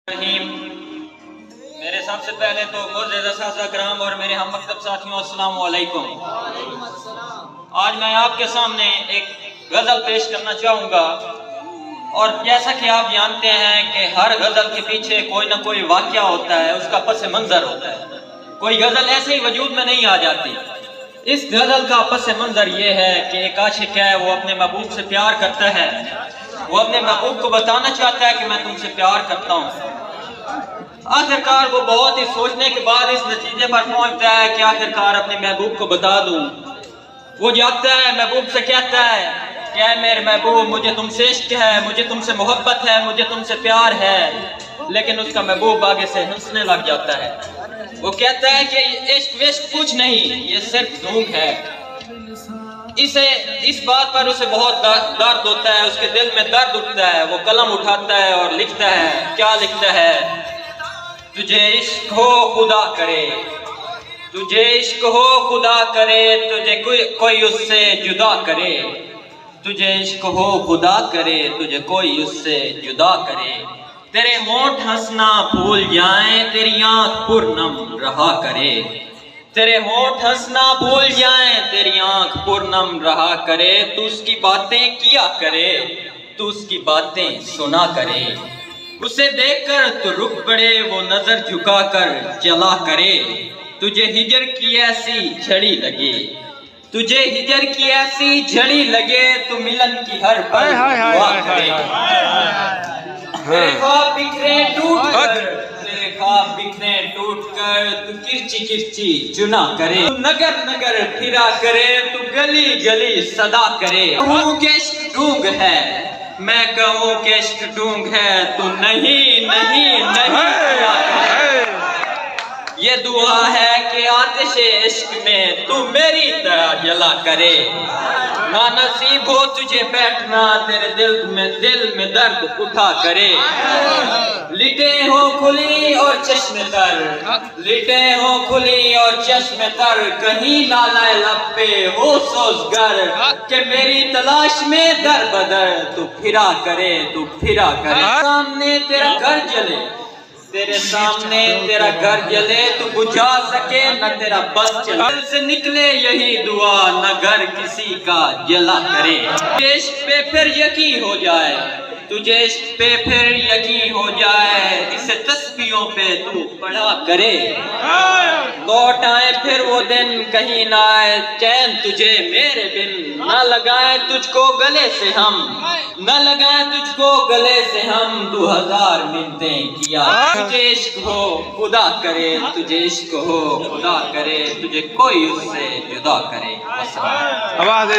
رحیم۔ میرے سب سے پہلے تو معزز اساتذہ کرام اور میرے ہم مکتب ساتھیوں السلام علیکم۔ آج میں آپ کے سامنے ایک غزل پیش کرنا چاہوں گا، اور جیسا کہ آپ جانتے ہیں کہ ہر غزل کے پیچھے کوئی نہ کوئی واقعہ ہوتا ہے، اس کا پس منظر ہوتا ہے، کوئی غزل ایسے ہی وجود میں نہیں آ جاتی۔ اس غزل کا پس منظر یہ ہے کہ ایک عاشق ہے، وہ اپنے محبوب سے پیار کرتا ہے، وہ اپنے محبوب کو بتانا چاہتا ہے کہ میں تم سے پیار کرتا ہوں۔ آخرکار وہ بہت ہی سوچنے کے بعد اس نتیجے پر پہنچتا ہے کہ آخرکار اپنے محبوب کو بتا دوں۔ وہ جاتا ہے، محبوب سے کہتا ہے کہ اے میرے محبوب، مجھے تم سے عشق ہے، مجھے تم سے محبت ہے، مجھے تم سے پیار ہے، لیکن اس کا محبوب آگے سے ہنسنے لگ جاتا ہے۔ وہ کہتا ہے کہ عشق وشق کچھ نہیں، یہ صرف ڈھونگ ہے۔ اس بات پر اسے بہت درد ہوتا ہے، اس کے دل میں درد اٹھتا ہے۔ وہ قلم اٹھاتا ہے اور لکھتا ہے، کیا لکھتا ہے؟ تجھے عشق ہو خدا کرے، تجھے عشق ہو خدا کرے، تجھے کوئی اس سے جدا کرے، تجھے عشق ہو خدا کرے، تجھے کوئی اس سے جدا کرے، تیرے ہونٹ ہنسنا بھول جائیں، تیری آنکھ پرنم رہا کرے، تیرے ہونٹ ہنسنا بھول جائیں، تیری آنکھ پرنم رہا کرے، تو اس کی باتیں کیا کرے، تو اس کی باتیں سنا کرے، اسے دیکھ کر تو رک پڑے، وہ نظر جھکا کر چلا کرے، تجھے ہجر کی ایسی جھڑی لگے، تجھے ہجر کی ایسی جھڑی لگے، تو ملن کی ہر پل دعا کرے، تیرے خواب بکھرے ٹوٹ کر، تیرے خواب بکھرے ٹوٹ کر، تو کرچی کرچی چنا کرے، تو نگر نگر پھرا کرے، تو گلی گلی صدا کرے، کہوں کہ عشق ڈھونگ ہے، میں کہوں کہ عشق ڈھونگ ہے، تو نہیں نہیں نہیں کیا کرے، یہ دعا ہے کہ آتش عشق میں تو میری طرح جلا کرے، نہ نصیب ہو تجھے بیٹھنا، تیرے دل میں درد اٹھا کرے، لٹے ہو کھلی اور چشم تر، لٹے ہو کھلی اور چشم تر، کہیں نالہ لب پہ ہو سوزگر، کہ میری تلاش میں در بدر تو پھرا کرے، تو پھرا کرے، سامنے تیرا گھر جلے، تیرے سامنے تیرا گھر جلے، تو بجھا سکے نہ تیرا بس چلے، دل سے نکلے یہی دعا، نہ گھر کسی کا جلا کرے، تجھے عشق پہ پھر یقین ہو جائے، تجھے عشق پہ پھر یقین ہو جائے، اسے تسبیحوں پہ تو پڑھا کرے، لوٹ آئے پھر وہ دن کہیں نہ آئے، چین تجھے میرے بن، نہ لگائے تجھ کو گلے سے ہم، نہ لگائے تجھ کو گلے سے ہم، 2000 منتیں کیا، تجھے عشق ہو خدا کرے، تجھے عشق ہو خدا کرے، تجھے کوئی اس سے جدا کرے۔ آواز